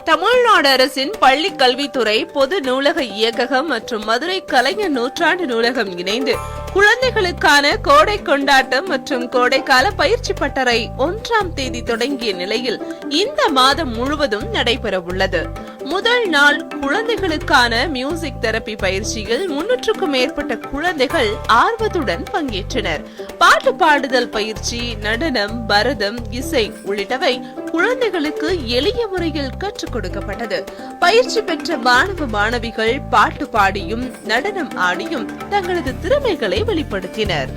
தமிழ்நாடு அரசின் பள்ளி கல்வித்துறை பொது நூலக இயக்ககம் மற்றும் மதுரை கலைஞர் நூற்றாண்டு நூலகம் இணைந்து குழந்தைகளுக்கான கோடை கொண்டாட்டம் மற்றும் கோடைக்கால பயிற்சி பட்டறை 1ஆம் தேதி தொடங்கிய நிலையில் இந்த மாதம் முழுவதும் நடைபெறவுள்ளது. முதல் நாள் குழந்தைகளுக்கான மியூசிக் தெரப்பி பயிற்சியில் 300க்கும் மேற்பட்ட குழந்தைகள் ஆர்வத்துடன் பங்கேற்றனர். பாட்டு பாடுதல் பயிற்சி, நடனம், பரதம், இசை உள்ளிட்டவை குழந்தைகளுக்கு எளிய முறையில் கற்றுக் கொடுக்கப்பட்டது. பயிற்சி பெற்ற மாணவ மாணவிகள் பாட்டு பாடியும் நடனம் ஆடியும் தங்களது திறமைகளை வெளிப்படுத்தினர்.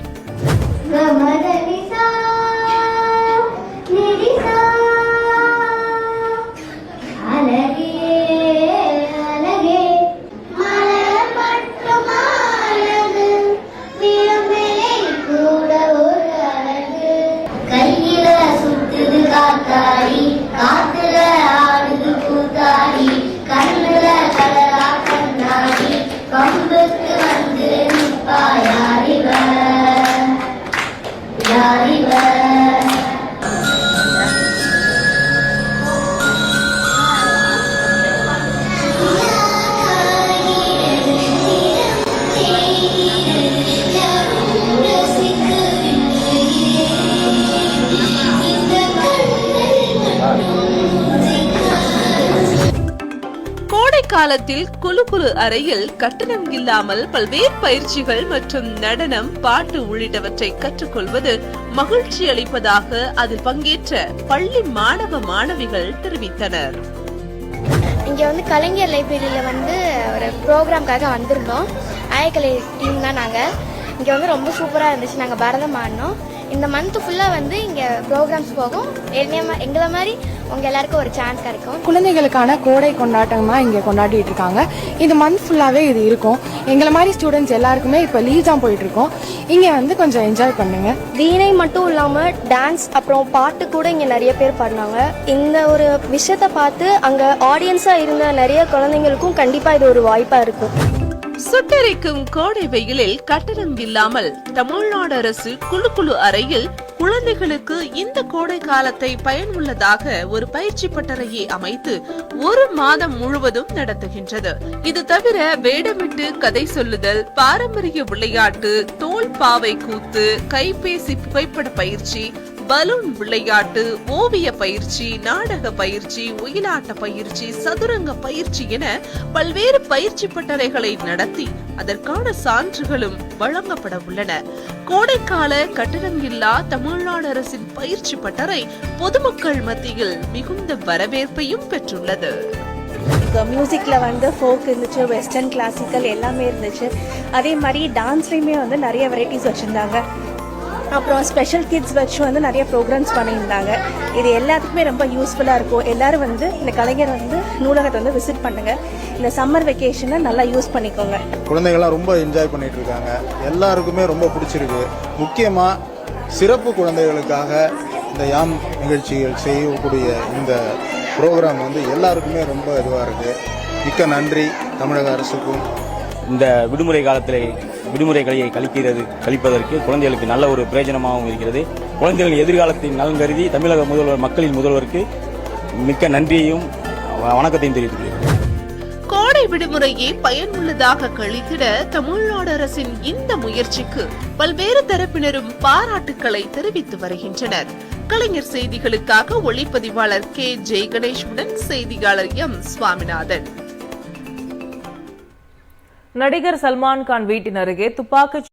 காலத்தில் குழு அறையில் கட்டணம் இல்லாமல் பல்வேறு பயிற்சிகள் மற்றும் நடனம், பாட்டு உள்ளிட்டவற்றை கற்றுக்கொள்வது மகிழ்ச்சி அளிப்பதாக அதில் பங்கேற்ற பள்ளி மாணவ மாணவிகள் தெரிவித்தனர். இங்க கலைஞர் லைப்ரரியில ஒரு ப்ரோக்ராம்காக வந்திருந்தோம். ஆயக்கலை டீம் தான் நாங்க. இங்க ரொம்ப சூப்பரா இருந்துச்சு. நாங்க பரதம் ஆடினோம். இந்த மந்த் ஃபுல்லா இங்க ப்ரோக்ராம்ஸ் போகும். எங்களை மாதிரி உங்க எல்லாருக்கும் ஒரு சான்ஸ் கிடைக்கும். குழந்தைகளுக்கான கோடை கொண்டாட்டமா இங்க கொண்டாடிட்டு இருக்காங்க. இந்த மந்த் ஃபுல்லாவே இது இருக்கும். எங்களை மாதிரி ஸ்டூடெண்ட்ஸ் எல்லாருக்குமே இப்ப லீவ் தான் போயிட்டு இருக்கோம். இங்க கொஞ்சம் என்ஜாய் பண்ணுங்க. வீணை மட்டும் இல்லாம டான்ஸ் அப்புறம் பாட்டு கூட இங்க நிறைய பேர் பாடினாங்க. இந்த ஒரு விஷயத்த பார்த்து அங்க ஆடியன்ஸா இருந்த நிறைய குழந்தைங்களுக்கும் கண்டிப்பா இது ஒரு வாய்ப்பா இருக்கும். சுட்டெரிக்கும் கோடை வெயிலில் கட்டணம் இல்லாமல் தமிழ்நாடு அரசு குழு அறையில் குழந்தைகளுக்கு இந்த கோடை காலத்தை பயனுள்ளதாக ஒரு பயிற்சி பட்டறையை அமைத்து 1 மாதம் முழுவதும் நடத்துகின்றது. இது தவிர வேடமிட்டு கதை சொல்லுதல், பாரம்பரிய விளையாட்டு, தோல் பாவை கூத்து, கைபேசி புகைப்பட பயிற்சி, பலூன் விளையாட்டு, ஓவிய பயிற்சி, நாடக பயிற்சி, ஒயிலாட்ட பயிற்சி, சதுரங்க பயிற்சி என பல்வேறு பயிற்சி பட்டறைகளை நடத்தி அதற்கான சான்றுகளும் வழங்கப்பட உள்ளன. கோடைக்கால கட்டணம் இல்லா தமிழ்நாடு அரசின் பயிற்சி பட்டறை பொதுமக்கள் மத்தியில் மிகுந்த வரவேற்பையும் பெற்றுள்ளது. மியூசிக்ல ஃபோக் இருந்துச்சு, வெஸ்டர்ன் கிளாசிக்கல் எல்லாமே இருந்துச்சு. அதே மாதிரி டான்ஸ்லயுமே நிறைய வெரைட்டிஸ் வச்சிருந்தாங்க. அப்புறம் ஸ்பெஷல் கிட்ஸ் வச்சு நிறைய ப்ரோக்ராம்ஸ் பண்ணியிருந்தாங்க. இது எல்லாத்துக்குமே ரொம்ப யூஸ்ஃபுல்லாக இருக்கும். எல்லாரும் இந்த கலைஞர் நூலகத்தை விசிட் பண்ணுங்க. இந்த சம்மர் வெக்கேஷனை நல்லா யூஸ் பண்ணிக்கோங்க. குழந்தைகள்லாம் ரொம்ப என்ஜாய் பண்ணிட்டு இருக்காங்க. எல்லாருக்குமே ரொம்ப பிடிச்சிருக்கு. முக்கியமாக சிறப்பு குழந்தைகளுக்காக இந்த யாம் நிகழ்ச்சிகள் செய்யக்கூடிய இந்த ப்ரோக்ராம் எல்லாருக்குமே ரொம்ப இதுவாக இருக்கு. மிக்க நன்றி தமிழக அரசுக்கும். இந்த விடுமுறை காலத்தில் விடுமுறைகளை கழிப்பதற்கு குழந்தைகளுக்கு நல்ல ஒரு பிரயோஜனமாகவும் இருக்கிறது. குழந்தைகளின் எதிர்காலத்தின் நலன் கருதி தமிழக முதல்வர், மக்களின் முதல்வருக்கு மிக்க நன்றியையும் வணக்கத்தையும் தெரிவித்துள்ளேன். கோடை விடுமுறையை பயனுள்ளதாக கழித்திட தமிழ்நாடு அரசின் இந்த முயற்சிக்கு பல்வேறு தரப்பினரும் பாராட்டுக்களை தெரிவித்து வருகின்றனர். கலைஞர் செய்திகளுக்காக ஒளிப்பதிவாளர் கே. ஜெய்கணேஷுடன் செய்தியாளர் எம். சுவாமிநாதன். நடிகர் சல்மான் கான் வீட்டின் அருகே துப்பாக்கிச்